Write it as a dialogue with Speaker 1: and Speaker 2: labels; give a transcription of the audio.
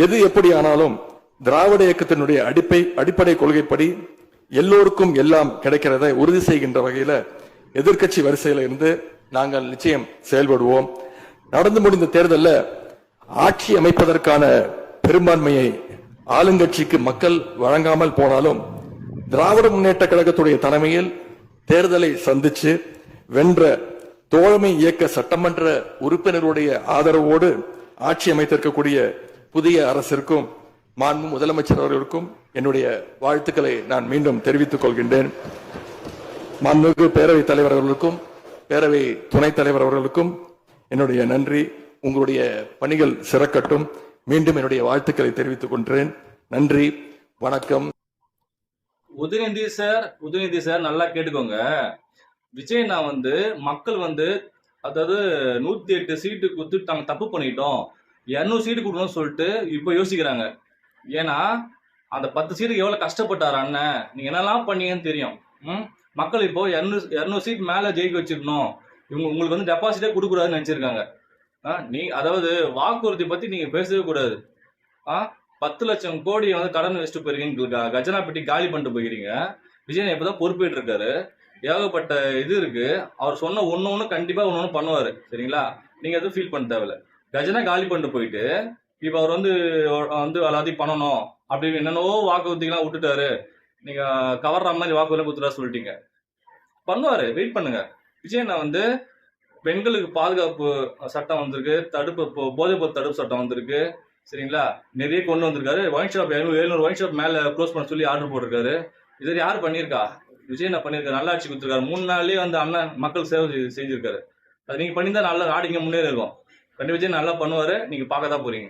Speaker 1: எது எப்படி ஆனாலும் திராவிட இயக்கத்தினுடைய அடிப்படை கொள்கைப்படி எல்லோருக்கும் எல்லாம் கிடைக்கிறதை உறுதி செய்கின்ற வகையில எதிர்க்கட்சி வரிசையில இருந்து நாங்கள் நிச்சயம் செயல்படுவோம். நடந்து முடிந்த தேர்தலில் ஆட்சி அமைப்பதற்கான பெரும்பான்மையை ஆளுங்கட்சிக்கு மக்கள் வழங்காமல் போனாலும் திராவிட முன்னேற்ற கழகத்துடைய தலைமையில் தேர்தலை சந்திச்சு வென்ற தோழமை இயக்க சட்டமன்ற உறுப்பினருடைய ஆதரவோடு ஆட்சி அமைத்திருக்கக்கூடிய புதிய அரசிற்கும் மாண்பு முதலமைச்சர் அவர்களுக்கும் என்னுடைய வாழ்த்துக்களை நான் மீண்டும் தெரிவித்துக் கொள்கின்றேன். மாண்புமிகு பேரவைத் தலைவர் அவர்களுக்கும் பேரவை துணைத் தலைவர் அவர்களுக்கும் என்னுடைய நன்றி. உங்களுடைய பணிகள் சிறக்கட்டும். மீண்டும் என்னுடைய வாழ்த்துக்களை தெரிவித்துக் கொள்கிறேன். நன்றி, வணக்கம்.
Speaker 2: உதயநிதி சார் நல்லா கேட்டுக்கோங்க. விஜய்னா மக்கள் அதாவது 108 சீட்டு கொடுத்து நாங்க தப்பு பண்ணிட்டோம், 200 சீட்டு கொடுக்கணும்னு சொல்லிட்டு இப்ப யோசிக்கிறாங்க. ஏன்னா அந்த 10 சீட்டுக்கு எவ்வளவு கஷ்டப்பட்டாரு அண்ணன், நீங்க என்னெல்லாம் பண்ணீங்கன்னு தெரியும். மக்கள் இப்போ 200 சீட் மேல ஜெயிக்க வச்சிருக்கணும், உங்களுக்கு டெபாசிட்டே கொடுக்கூடாதுன்னு நினைச்சிருக்காங்க. அதாவது வாக்குறுதி பத்தி நீங்க பேசவே கூடாது. 10 லட்சம் கோடி கடன் வச்சுட்டு போயிருக்கீங்க, கஜனா பெட்டி காலி பண்ணிட்டு போயிருக்கீங்க. விஜயன் இப்பதான் பொறுப்பேற்று இருக்காரு, ஏகப்பட்ட இது இருக்கு. அவர் சொன்ன ஒண்ணு கண்டிப்பா ஒண்ணு பண்ணுவாரு, சரிங்களா? நீங்க எதுவும் ஃபீல் பண்ண தேவையில்ல. கஜனா காலி பண்ணிட்டு போயிட்டு இப்ப அவர் எல்லாத்தையும் பண்ணணும் அப்படின்னு என்னென்னவோ வாக்குறுதிகள்லாம் விட்டுட்டாரு. நீங்க கவர்ற மாதிரி வாக்குறுதி கொடுத்துட்டா சொல்லிட்டீங்க. பண்ணுவாரு, வெயிட் பண்ணுங்க. விஜயன் பெண்களுக்கு பாதுகாப்பு சட்டம் வந்திருக்கு, போதைப்பொருள் தடுப்பு சட்டம் வந்திருக்கு, சரிங்களா? நிறைய கொண்டு வந்திருக்காரு. ஒயின் ஷாப் 700 ஒயின் ஷாப் மேல க்ளோஸ் பண்ண சொல்லி ஆர்டர் போட்டிருக்காரு. இது யாரு பண்ணிருக்கா? விஜய் பண்ணிருக்காரு, நல்லா ஆட்சி கொடுத்துருக்காரு. 3 நாள்லயே அண்ணன் மக்கள் சேவை செஞ்சிருக்காரு. அது நீங்க பண்ணியிருந்தா நல்லா நாடு இங்க முன்னேறி இருக்கும். கண்டிப்பா விஜய் நல்லா பண்ணுவாரு, நீங்க பார்க்க தான் போறீங்க.